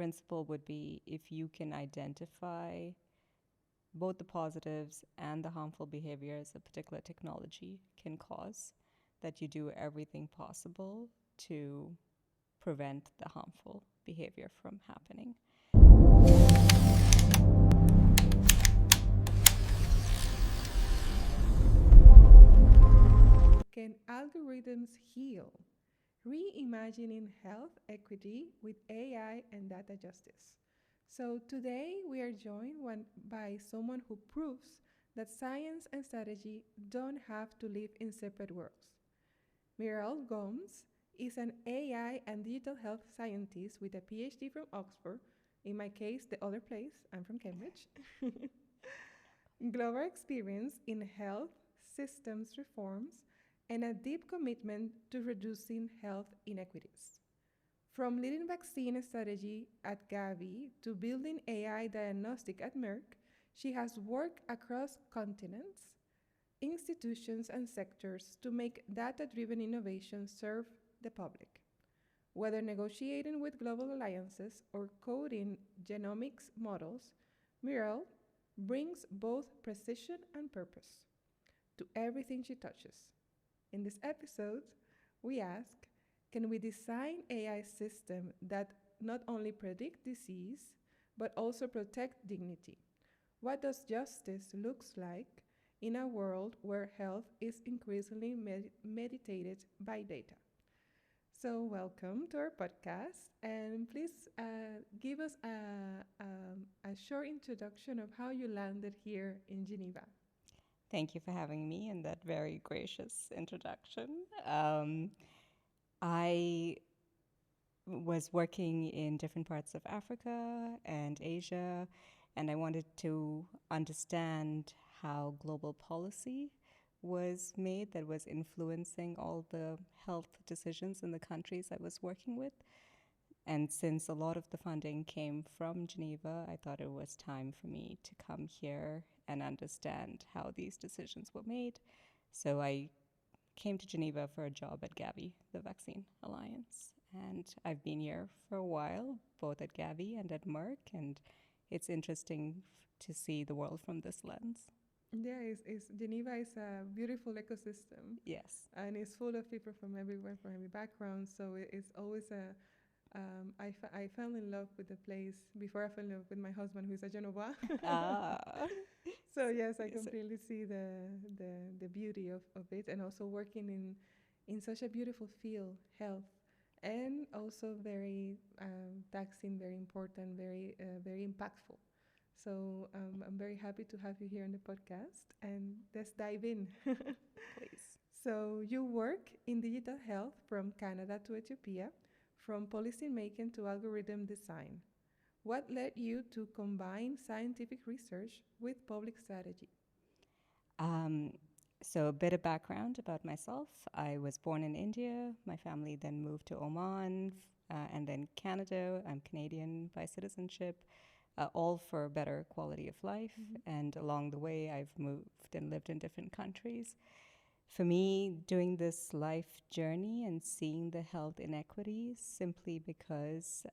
principle would be if you can identify both the positives and the harmful behaviors a particular technology can cause, that you do everything possible to prevent the harmful behavior from happening. Can algorithms heal? Reimagining health equity with AI and data justice. So, today we are joined by someone who proves that science and strategy don't have to live in separate worlds. Mireille Gomes is an AI and digital health scientist with a PhD from Oxford. In my case, the other place, I'm from Cambridge. Global experience in health systems reforms and a deep commitment to reducing health inequities. From leading vaccine strategy at Gavi to building AI diagnostic at Merck, she has worked across continents, institutions, and sectors to make data driven innovation serve the public. Whether negotiating with global alliances or coding genomics models, Mireille brings both precision and purpose to everything she touches. In this episode, we ask, can we design AI system that not only predict disease but also protect dignity? What does justice looks like in a world where health is increasingly meditated by data? So, welcome to our podcast, and please give us a short introduction of how you landed here in Geneva. Thank you for having me and that very gracious introduction. I was working in different parts of Africa and Asia, and I wanted to understand how global policy was made that was influencing all the health decisions in the countries I was working with. And since a lot of the funding came from Geneva, I thought it was time for me to come here and understand how these decisions were made. So I came to Geneva for a job at Gavi, the Vaccine Alliance. And I've been here for a while, both at Gavi and at Merck, and it's interesting to see the world from this lens. Yeah, Geneva is a beautiful ecosystem, Yes. and it's full of people from everywhere, from every background. So it's always a I fell in love with the place before I fell in love with my husband, who is a Genoa. Ah. So yes, I Yes. completely see the beauty of it, and also working in such a beautiful field, health, and also very taxing, very important, very impactful. So I'm very happy to have you here on the podcast, and let's dive in. Please. So you work in digital health from Canada to Ethiopia, from policy making to algorithm design. What led you to combine scientific research with public strategy? Um, so, a bit of background about myself. I was born in India. My family then moved to Oman and then Canada. I'm Canadian by citizenship, all for better quality of life. Mm-hmm. And along the way, I've moved and lived in different countries. For me, doing this life journey and seeing the health inequities simply because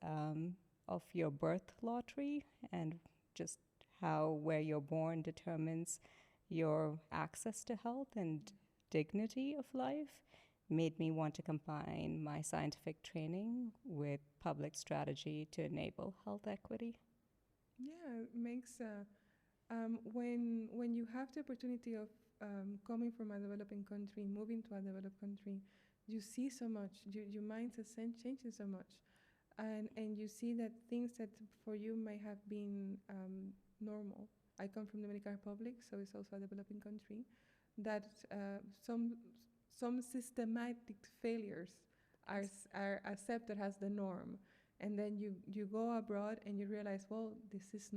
of your birth lottery and just how where you're born determines your access to health and dignity of life made me want to combine my scientific training with public strategy to enable health equity. Yeah, it makes when you have the opportunity of coming from a developing country, moving to a developed country, you see so much. Your mindset changes so much, and you see that things that for you may have been normal. I come from the Dominican Republic, so it's also a developing country. That some systematic failures Yes. are accepted as the norm, and then you go abroad and you realize, well, this is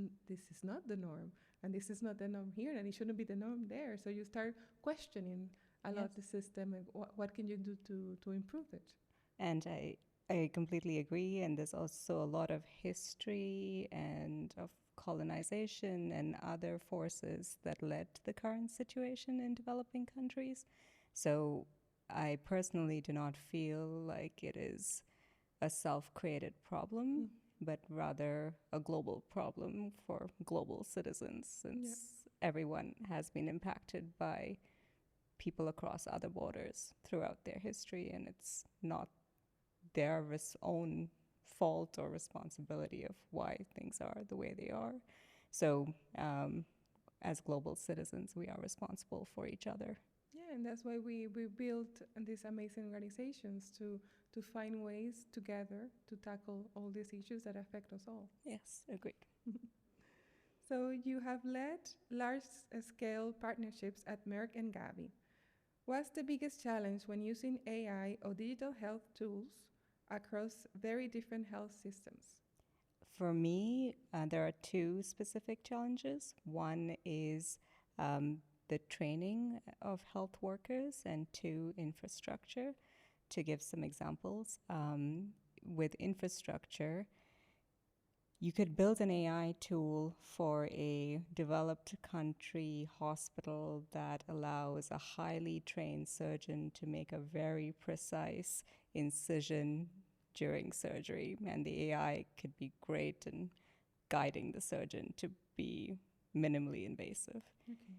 not the norm, and this is not the norm here, and it shouldn't be the norm there. So you start questioning a Yes. lot the system, and what can you do to improve it. And I completely agree. And there's also a lot of history and of colonization and other forces that led to the current situation in developing countries. So I personally do not feel like it is a self created problem, Mm. but rather a global problem for global citizens, Yeah. since everyone has been impacted by people across other borders throughout their history, and it's not their own fault or responsibility of why things are the way they are. So, as global citizens, we are responsible for each other. Yeah, and that's why we built these amazing organizations to find ways together to tackle all these issues that affect us all. Yes, agreed. So you have led large-scale partnerships at Merck and Gavi. What's the biggest challenge when using AI or digital health tools across very different health systems? For me, there are two specific challenges. One is the training of health workers, and two, infrastructure. To give some examples, with infrastructure, you could build an AI tool for a developed country hospital that allows a highly trained surgeon to make a very precise incision during surgery. And the AI could be great in guiding the surgeon to be minimally invasive. Okay.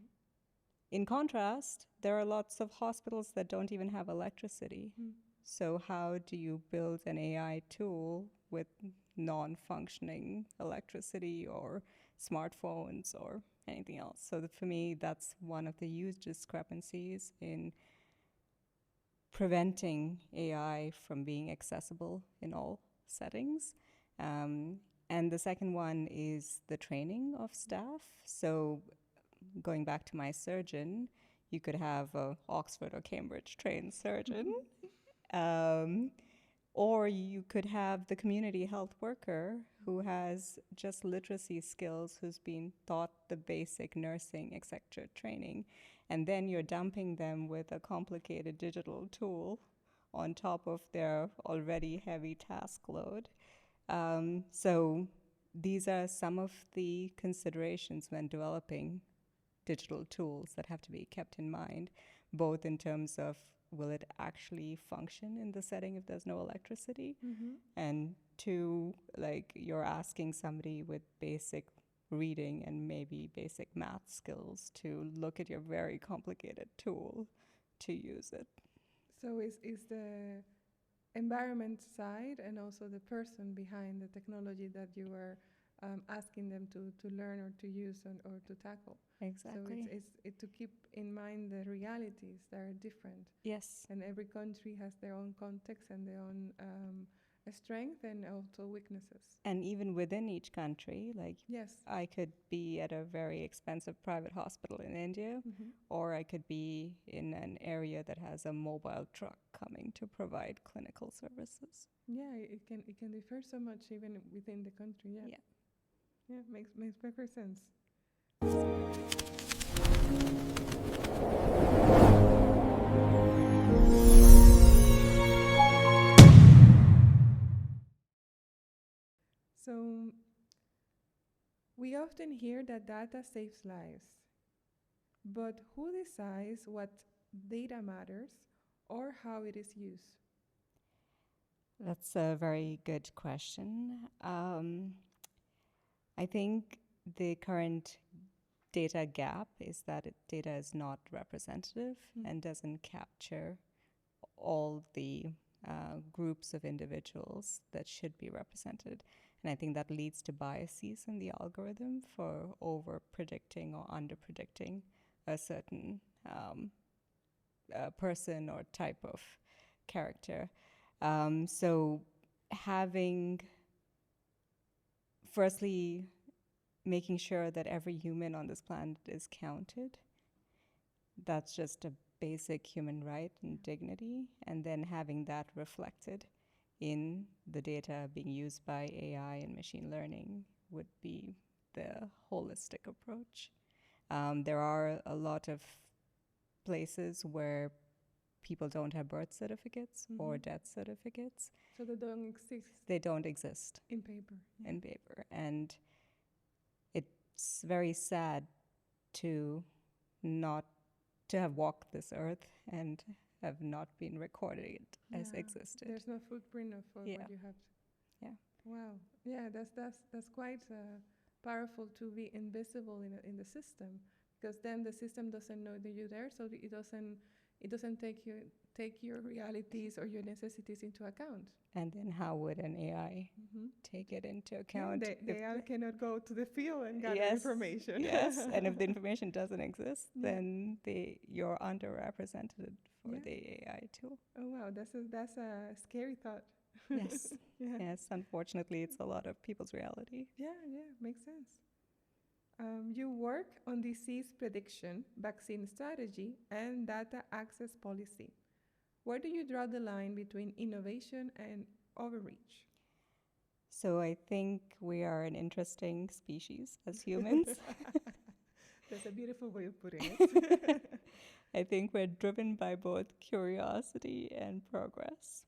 In contrast, there are lots of hospitals that don't even have electricity. So, how do you build an AI tool with non functioning electricity or smartphones or anything else? So, for me, that's one of the huge discrepancies in preventing AI from being accessible in all settings. And the second one is the training of staff. So, going back to my surgeon, you could have a Oxford or Cambridge trained surgeon. Or you could have the community health worker who has just literacy skills, who's been taught the basic nursing, etc. training. And then you're dumping them with a complicated digital tool on top of their already heavy task load. So these are some of the considerations when developing digital tools that have to be kept in mind, both in terms of will it actually function in the setting if there's no electricity, and two, like you're asking somebody with basic reading and maybe basic math skills to look at your very complicated tool to use it. So is the environment side and also the person behind the technology that you are asking them to learn or to use or to tackle. Exactly. So it's to keep in mind the realities that are different. Yes. And every country has their own context and their own strength and also weaknesses. And even within each country, like Yes. I could be at a very expensive private hospital in India, or I could be in an area that has a mobile truck coming to provide clinical services. Yeah, it can differ so much even within the country. Yeah. Yeah. Yeah, makes perfect sense. So we often hear that data saves lives, but who decides what data matters or how it is used? That's a very good question. I think the current data gap is that data is not representative and doesn't capture all the groups of individuals that should be represented. And I think that leads to biases in the algorithm for over predicting or under predicting a certain person or type of character. So having, firstly, making sure that every human on this planet is counted. That's just a basic human right and dignity. And then having that reflected in the data being used by AI and machine learning would be the holistic approach. There are a lot of places where people don't have birth certificates or death certificates. So they don't exist. They don't exist in paper. Yeah. in paper. And it's very sad to not to have walked this earth and have not been recorded as existed. There's no footprint of what you have. Yeah. Wow. Yeah, that's quite powerful to be invisible in the system, because then the system doesn't know that you're there, so it doesn't take your realities or your necessities into account. And then how would an AI Hmm. take it into Yeah, account the AI cannot go to the field and gather yes, information. yes. And if the information doesn't exist, Yeah, then you're underrepresented for yeah. the AI tool. Oh wow, that's a scary thought. Yes, Yeah, yes. Unfortunately, it's a lot of people's reality. yeah, yeah. Makes sense. You work on disease prediction, vaccine strategy, and data access policy. Where do you draw the line between innovation and overreach? So I think we are an interesting species as humans. That's a beautiful way of putting it. I think we're driven by both curiosity and progress.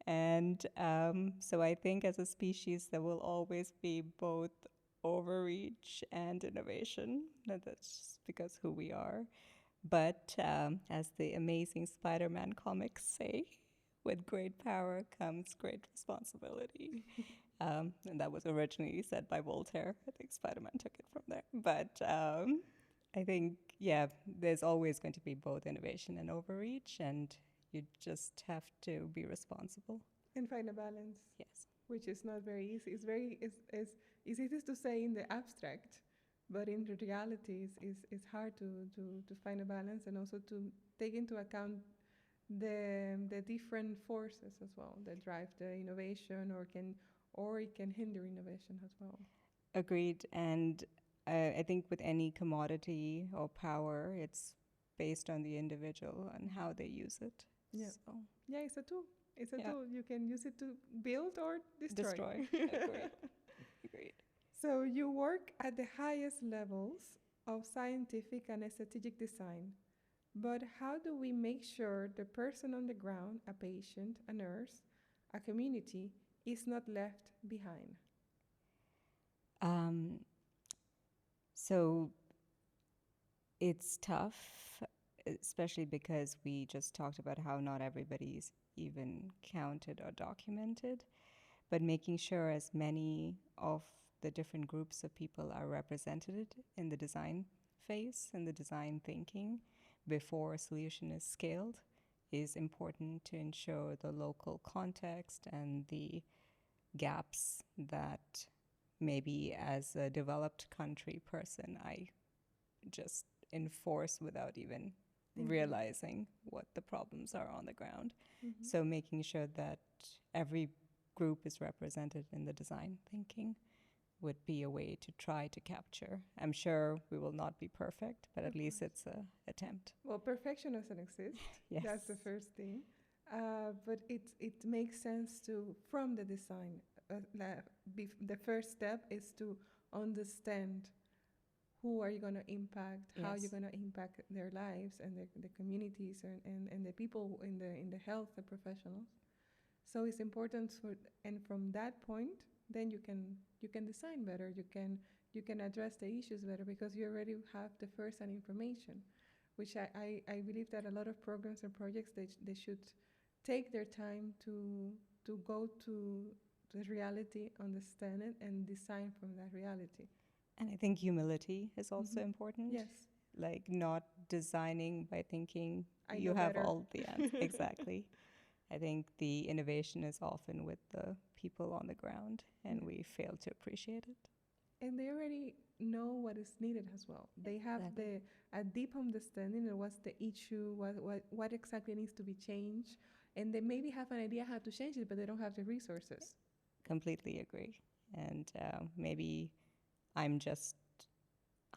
And so I think as a species, there will always be both overreach and innovation. That's just because who we are. But as the amazing Spider Man comics say, with great power comes great responsibility. And that was originally said by Voltaire. I think Spider Man took it from there. But I think, yeah, there's always going to be both innovation and overreach, and you just have to be responsible. And find a balance, Yes. which is not very easy. It's easy to say in the abstract, but in the reality, it's hard to find a balance and also to take into account the different forces as well that drive the innovation or it can hinder innovation as well. Agreed. And I think with any commodity or power, it's based on the individual and how they use it. Yeah. So, Yeah, it's a tool. It's a yeah, tool. You can use it to build or destroy. destroy. Agreed. Agreed. So you work at the highest levels of scientific and strategic design. But how do we make sure the person on the ground, a patient, a nurse, a community, is not left behind? Um, so it's tough, especially because we just talked about how not everybody's even counted or documented, but making sure as many of the different groups of people are represented in the design phase and the design thinking before a solution is scaled is important to ensure the local context and the gaps that maybe as a developed country person I just enforce without even Thinking. realizing what the problems are on the ground. Mm-hmm. So making sure that every group is represented in the design thinking would be a way to try to capture. I'm sure we will not be perfect, but at Of least course. it's an attempt. Well, perfection doesn't exist. Yes. That's the first thing. But it makes sense to from the design. The first step is to understand who are you going to impact, how you're Yes. going to impact their lives and the communities and the people in the health the professionals. So it's important for and from that point then you can design better, you can address the issues better because you already have the first hand information, which I believe that a lot of programs and projects they should take their time to go to the reality, understand it, and design from that reality. And I think humility is also Hmm. important. Yes, Like not designing by thinking I you know have better. all the answers. Exactly. I think the innovation is often with the people on the ground, and Yeah. we fail to appreciate it. And they already know what is needed as well. They have Exactly. the a deep understanding of what's the issue, what exactly needs to be changed, and they maybe have an idea how to change it, but they don't have the resources. Completely agree. And maybe I'm just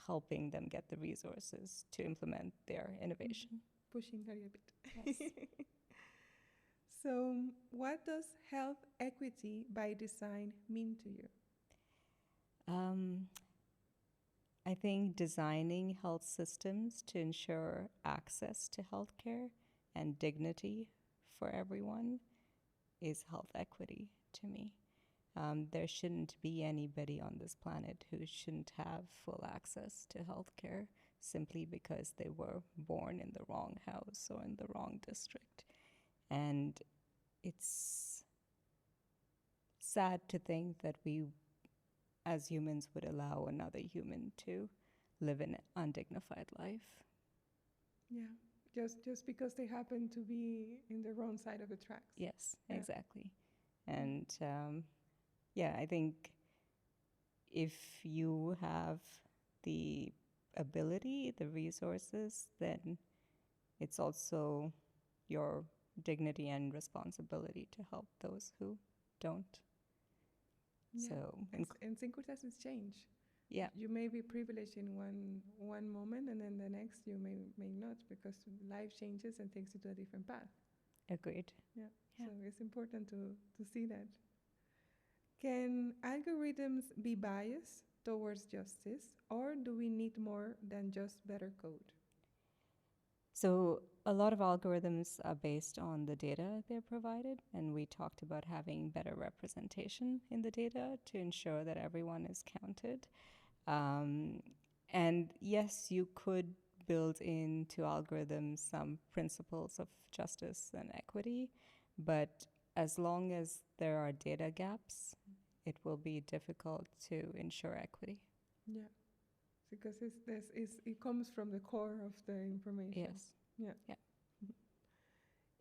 helping them get the resources to implement their Mhm. innovation. Pushing her a Yes. bit. So, what does health equity by design mean to you? Um, I think designing health systems to ensure access to healthcare and dignity for everyone is health equity to me. There shouldn't be anybody on this planet who shouldn't have full access to healthcare simply because they were born in the wrong house or in the wrong district. And it's sad to think that we, as humans, would allow another human to live an undignified life. Yeah, just because they happen to be in the wrong side of the tracks. Yes, Yeah. exactly. And yeah, I think if you have the ability, the resources, then it's also your dignity and responsibility to help those who don't. Yeah. So, And circumstances change. yeah, You may be privileged in one moment, and then the next you may not, because life changes and takes you to a different path. agreed. Yeah. Yeah. So it's important to see that. Can algorithms be biased towards justice, or do we need more than just better code? So a lot of algorithms are based on the data they're provided, and we talked about having better representation in the data to ensure that everyone is counted. Um, and yes, you could build into algorithms some principles of justice and equity, but as long as there are data gaps, it will be difficult to ensure equity. Yeah, because it comes from the core of the information. Yes. Yeah. Yeah.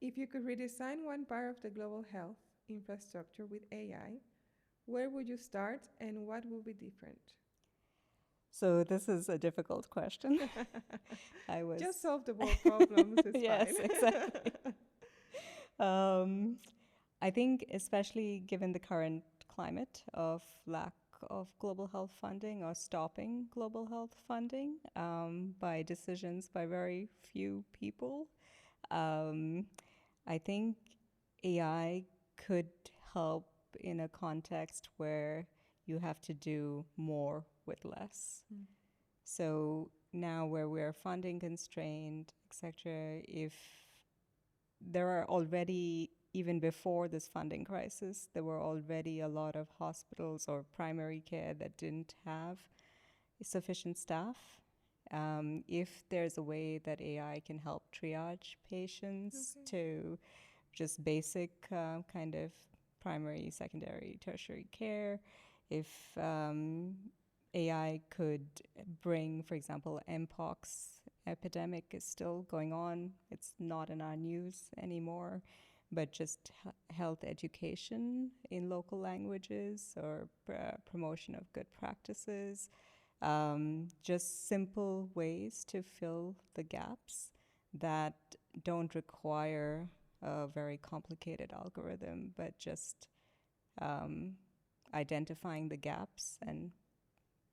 If you could redesign one part of the global health infrastructure with AI, where would you start and what would be different? So this is a difficult question. I was Just solve the world problems, it's yes, fine. exactly. I think, especially given the current climate of lack of global health funding or stopping global health funding by decisions by very few people, um, I think AI could help in a context where you have to do more with less. Mm. So now, where we're funding constrained, etc., if there are already, even before this funding crisis, there were already a lot of hospitals or primary care that didn't have sufficient staff. If there's a way that AI can help triage patients to just basic kind of primary, secondary, tertiary care, if AI could bring, for example, Mpox epidemic is still going on. It's not in our news anymore, but just health education in local languages or promotion of good practices. Just simple ways to fill the gaps that don't require a very complicated algorithm, but just identifying the gaps and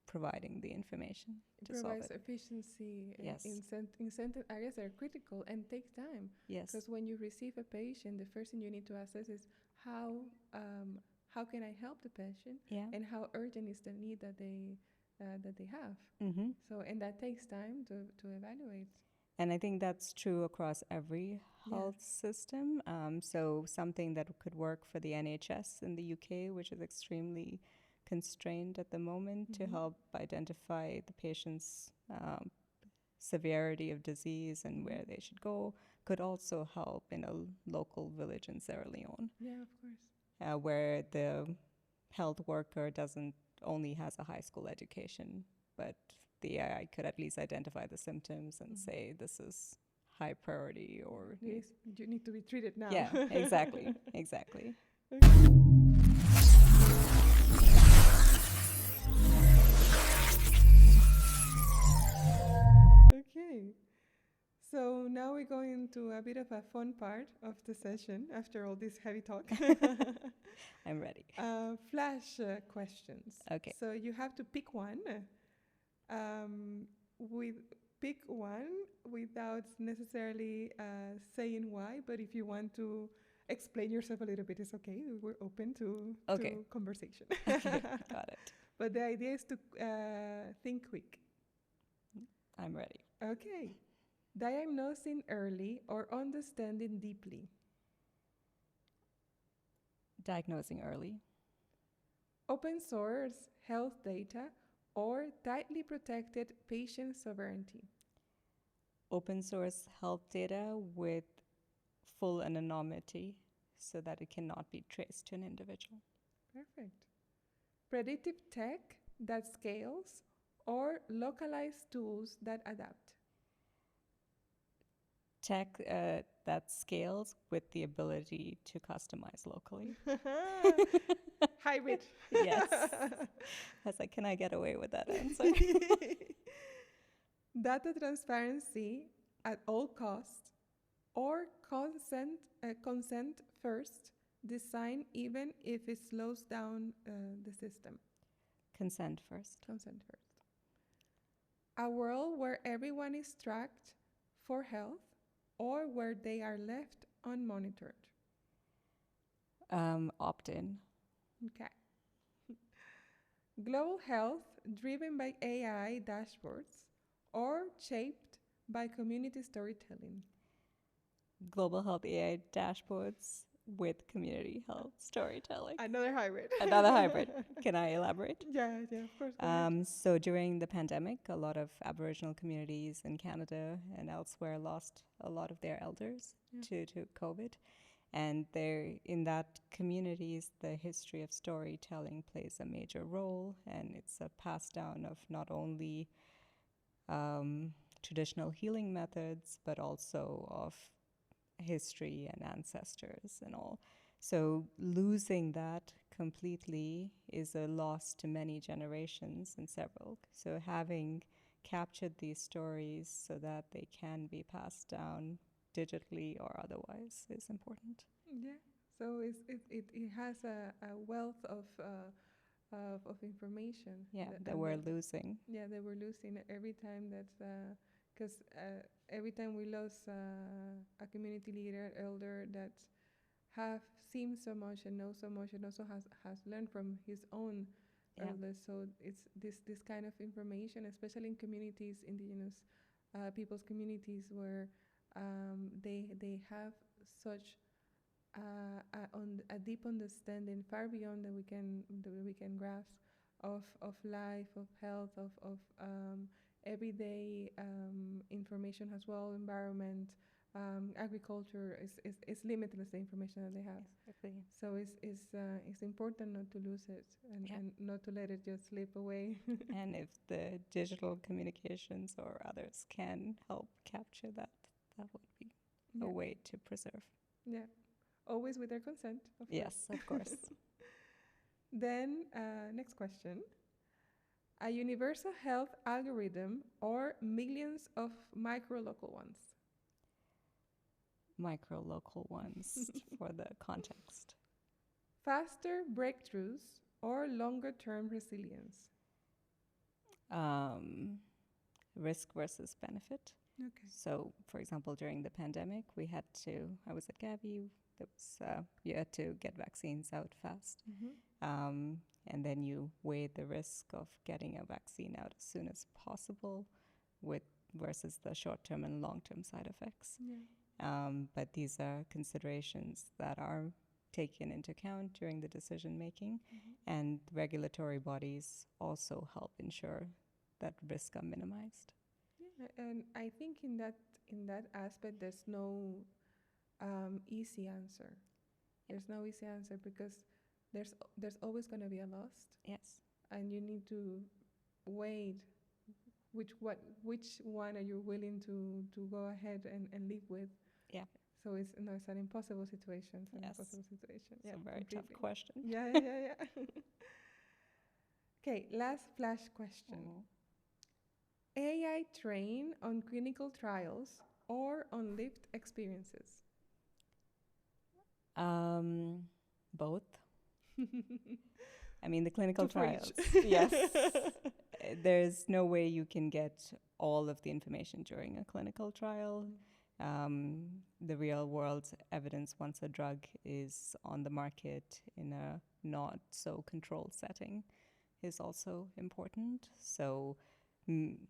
providing the information It to solve provides it. efficiency and Yes. incentive areas that are critical and take time. Yes. Because when you receive a patient, the first thing you need to assess is how how can I help the patient, Yeah. and how urgent is the need that they have. Mm-hmm. So and that takes time to evaluate. And I think that's true across every health system. So something that could work for the NHS in the UK, which is extremely constrained at the moment, to help identify the patient's severity of disease and where they should go, could also help in a local village in Sierra Leone. Yeah, of course. Where the health worker doesn't only has a high school education, but the AI could at least identify the symptoms and say this is high priority or You need to be treated now. yeah, exactly. Okay. So now we're going to a bit of a fun part of the session after all this heavy talk. I'm ready. Flash questions. Okay. So you have to pick one. With pick one without necessarily saying why, but if you want to explain yourself a little bit, it's okay. We're open to conversation. Okay, got it. But the idea is to think quick. I'm ready. Okay. Diagnosing early or understanding deeply. Diagnosing early. Open source health data or tightly protected patient sovereignty. Open source health data with full anonymity so that it cannot be traced to an individual. Perfect. Predictive tech that scales or localized tools that adapt. Tech that scales with the ability to customize locally. Hybrid. Yes. I was like, can I get away with that answer? Data transparency at all costs or consent first design even if it slows down the system. Consent first. Consent first. A world where everyone is tracked for health or where they are left unmonitored. Opt in. Okay. Global health driven by AI dashboards or shaped by community storytelling. Global health AI dashboards with community health storytelling. Another hybrid. Another hybrid. Can I elaborate? Yeah, of course. So during the pandemic, a lot of Aboriginal communities in Canada and elsewhere lost a lot of their elders to COVID. And there, in that communities, the history of storytelling plays a major role, and it's a pass down of not only traditional healing methods, but also of history and ancestors and all. So losing that completely is a loss to many generations and several. So having captured these stories so that they can be passed down digitally or otherwise is important. Yeah. So it has a wealth of information. Yeah, that we're losing. Yeah, that we're losing every time that's because every time we lose a community leader, elder that have seen so much and know so much and also has learned from his own elders. So it's this kind of information, especially in communities, indigenous people's communities, where they have such a deep understanding far beyond that we can grasp of life, of health, of everyday information as well, environment, agriculture is limitless, the information that they have. Exactly. So it's important not to lose it and not to let it just slip away. And if the digital communications or others can help capture that, that would be a way to preserve. Yeah. Always with their consent, of course. Yes, of course. Then, next question. A universal health algorithm or millions of micro-local ones? Micro-local ones for the context. Faster breakthroughs or longer-term resilience? Risk versus benefit. Okay. So, for example, during the pandemic, I was at Gavi, you had to get vaccines out fast. And then you weigh the risk of getting a vaccine out as soon as possible versus the short-term and long-term side effects. But these are considerations that are taken into account during the decision making, and regulatory bodies also help ensure that risks are minimized. And I think in that aspect, there's no easy answer. There's no easy answer because there's always going to be a loss. Yes. And you need to weigh which one are you willing to go ahead and live with. Yeah. So it's an impossible situation. It's an Yes. impossible situation. It's a very tough question. Yeah. Okay, last flash question. AI train on clinical trials or on lived experiences? Both. I mean, the clinical trials. Yes. There's no way you can get all of the information during a clinical trial. The real world evidence, once a drug is on the market in a not so controlled setting, is also important. So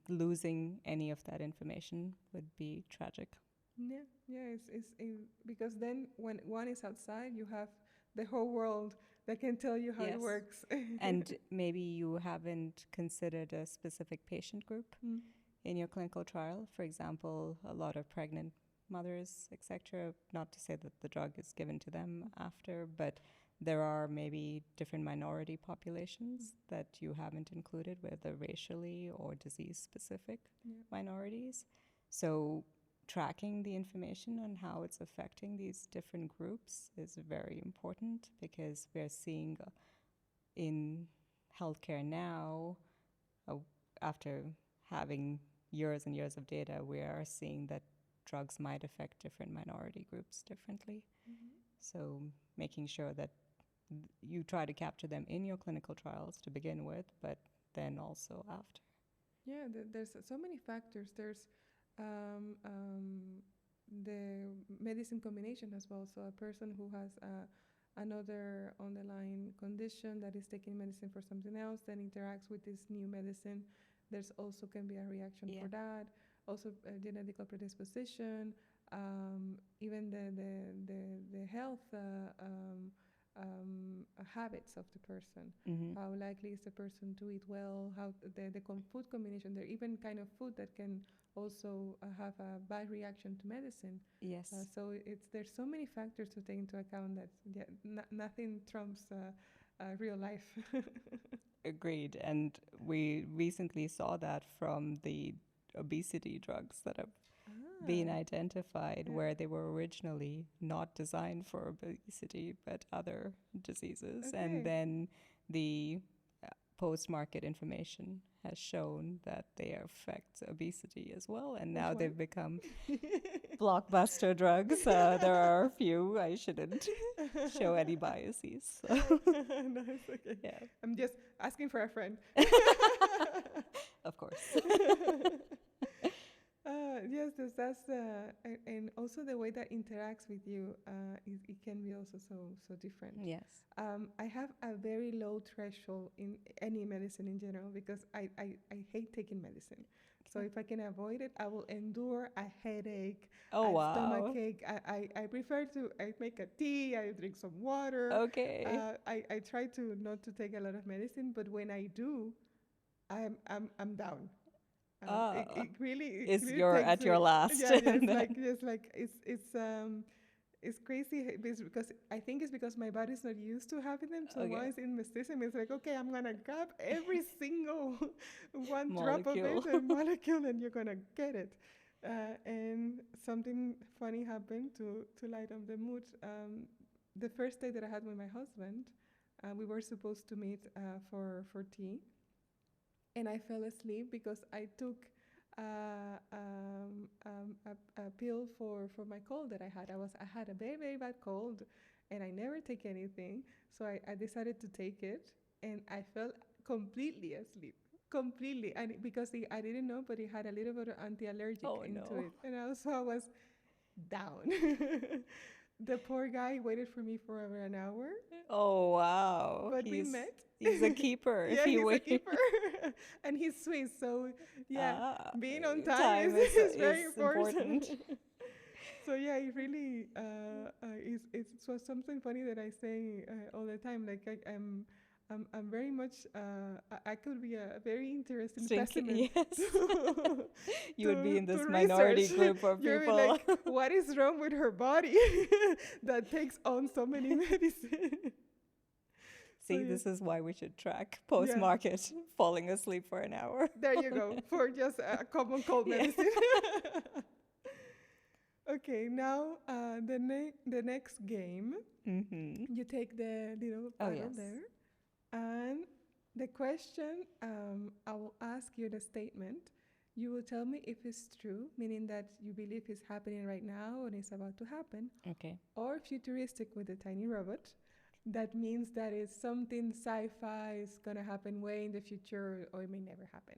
losing any of that information would be tragic. It's because then when one is outside, you have the whole world that can tell you how it works. And maybe you haven't considered a specific patient group in your clinical trial. For example, a lot of pregnant mothers, etc. Not to say that the drug is given to them after, but there are maybe different minority populations that you haven't included, whether racially or disease-specific minorities. So tracking the information on how it's affecting these different groups is very important, because we're seeing in healthcare now, after having years and years of data, we are seeing that drugs might affect different minority groups differently. So making sure that you try to capture them in your clinical trials to begin with, but then also after. Yeah, there's so many factors. There's the medicine combination as well. So a person who has another underlying condition that is taking medicine for something else, then interacts with this new medicine. There's also can be a reaction for that. Also, genetical predisposition, even the health habits of the person. How likely is the person to eat well? How the food combination. There are even kind of food that can also have a bad reaction to medicine. Yes. So there's so many factors to take into account that nothing trumps real life. Agreed. And we recently saw that from the obesity drugs that have been identified, where they were originally not designed for obesity but other diseases. And then the post-market information has shown that they affect obesity as well. And now they've become blockbuster drugs. There are a few. I shouldn't show any biases. So. No, it's okay. Yeah. I'm just asking for a friend. Of course. Yes, that's and also the way that interacts with you, it can be also so different. Yes. I have a very low threshold in any medicine in general, because I hate taking medicine. So if I can avoid it, I will endure a headache, a stomachache. I prefer I make a tea, I drink some water. Okay. I try to not to take a lot of medicine, but when I do, I'm down. It really you're takes at your last. Yeah, it's crazy because I think it's because my body's not used to having them. So once in the system, it's like, okay, I'm gonna grab every single one drop of it, a molecule, and you're gonna get it. And something funny happened to lighten the mood. The first day that I had with my husband, we were supposed to meet for tea. And I fell asleep because I took a pill for my cold that I had. I had a very, very bad cold, and I never take anything. So I decided to take it, and I fell completely asleep. Completely. And because I didn't know, but it had a little bit of anti-allergic into it. And also I was down. The poor guy waited for me for over an hour. Oh, wow. But we met. He's a keeper. Yeah, he's a keeper. And he's Swiss, so being on time is very important. So yeah, it really it was something funny that I say all the time. Like I'm very much I could be a very interesting specimen. Yes. You would be in this minority group of people. You're like, what is wrong with her body that takes on so many medicine? See, this is why we should track post-market falling asleep for an hour. There you go, for just a common cold medicine. Okay, now the next game. You take the little paddle there. And the question, I will ask you the statement. You will tell me if it's true, meaning that you believe it's happening right now and it's about to happen. Okay. Or futuristic with a tiny robot. That means that it's something sci-fi, is going to happen way in the future, or it may never happen.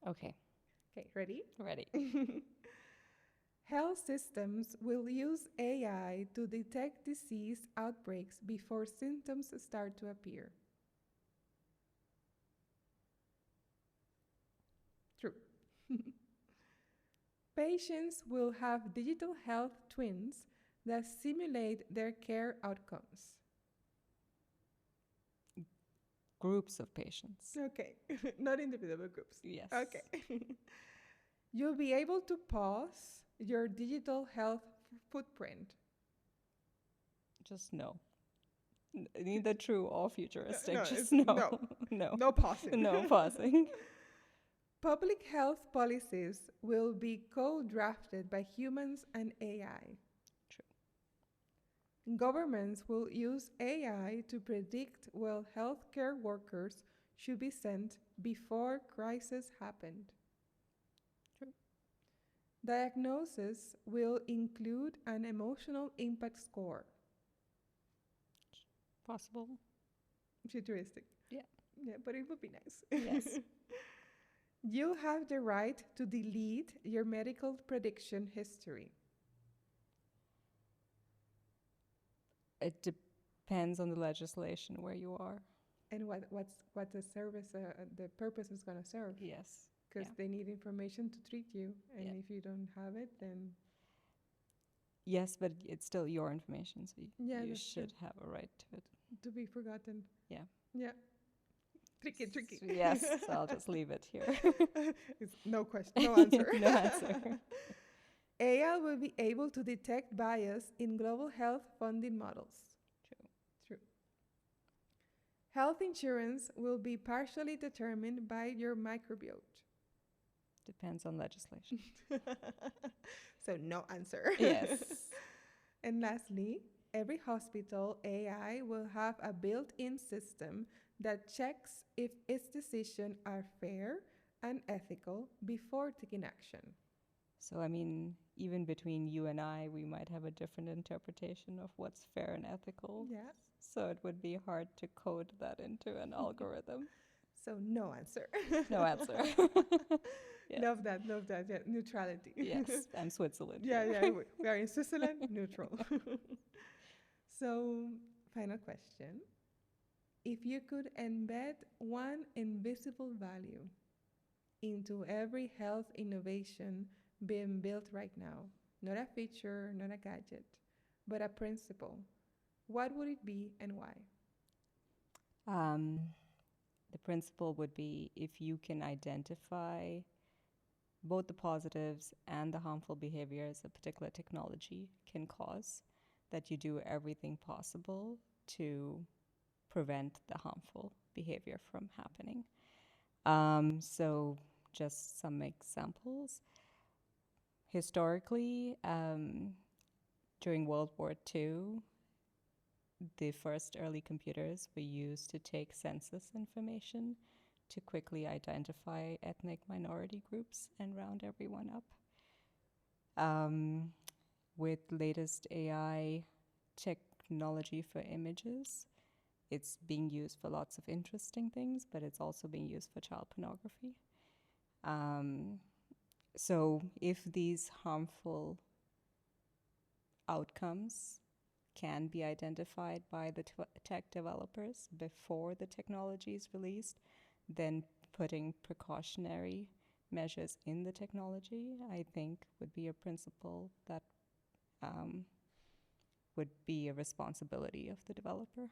Okay. Okay, ready? Ready. Health systems will use AI to detect disease outbreaks before symptoms start to appear. True. Patients will have digital health twins that simulate their care outcomes. Groups of patients. Okay, not individual groups. Yes. Okay. You'll be able to pause your digital health footprint. Just no. Neither true or futuristic. No, Just it's no. no, No. no pausing. No pausing. Public health policies will be co-drafted by humans and AI. True. Governments will use AI to predict where healthcare workers should be sent before crises happened. True. Diagnosis will include an emotional impact score. Possible. Futuristic. Yeah. Yeah, but it would be nice. Yes. You have the right to delete your medical prediction history. It depends on the legislation where you are. And what the service, the purpose is going to serve. Yes. Because Yeah. they need information to treat you. And Yeah. if you don't have it, then Yes, but it's still your information, so yeah, you that's should have a right to it. to be forgotten. Yeah. Yeah. Tricky. So yes, so I'll just leave it here. It's no question, no answer. No answer. AI will be able to detect bias in global health funding models. True. Health insurance will be partially determined by your microbiome. Depends on legislation. So no answer. Yes. And lastly, every hospital AI will have a built-in system that checks if its decisions are fair and ethical before taking action. So, I mean, even between you and I, we might have a different interpretation of what's fair and ethical. Yeah. So it would be hard to code that into an algorithm. So no answer. No answer. Yes. Love that. Yeah, neutrality. Yes, I'm Switzerland. Yeah, here. yeah. We are in Switzerland, neutral. So, final question. If you could embed one invisible value into every health innovation being built right now, not a feature, not a gadget, but a principle, what would it be and why? The principle would be if you can identify both the positives and the harmful behaviors a particular technology can cause, that you do everything possible to prevent the harmful behavior from happening. So just some examples. Historically, during World War II, the first early computers were used to take census information to quickly identify ethnic minority groups and round everyone up. With latest AI technology for images, it's being used for lots of interesting things, but it's also being used for child pornography. So if these harmful outcomes can be identified by the tech developers before the technology is released, then putting precautionary measures in the technology, I think, would be a principle that would be a responsibility of the developer.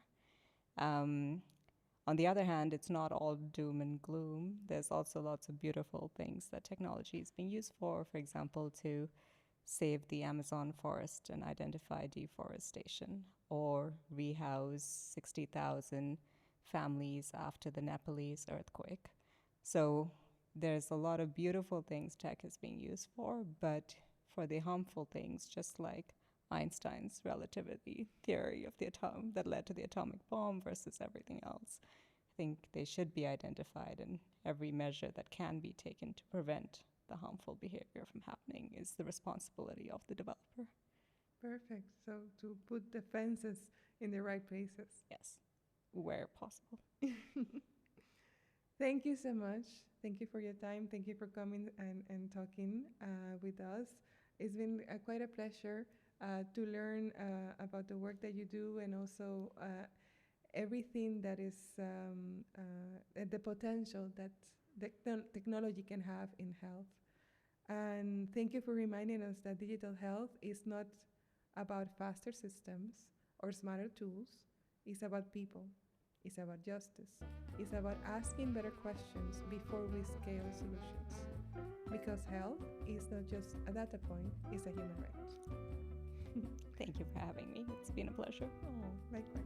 On the other hand, it's not all doom and gloom. There's also lots of beautiful things that technology is being used for example, to save the Amazon forest and identify deforestation, or rehouse 60,000 families after the Nepalese earthquake. So there's a lot of beautiful things tech is being used for, but for the harmful things, just like Einstein's relativity theory of the atom that led to the atomic bomb versus everything else, I think they should be identified, and every measure that can be taken to prevent the harmful behavior from happening is the responsibility of the developer. Perfect. So to put the fences in the right places. Yes, where possible. Thank you so much. Thank you for your time. Thank you for coming and talking with us. It's been quite a pleasure to learn about the work that you do, and also everything that is the potential that the technology can have in health. And thank you for reminding us that digital health is not about faster systems or smarter tools. It's about people. It's about justice. It's about asking better questions before we scale solutions. Because health is not just a data point, it's a human right. Thank you for having me. It's been a pleasure. Oh, likewise.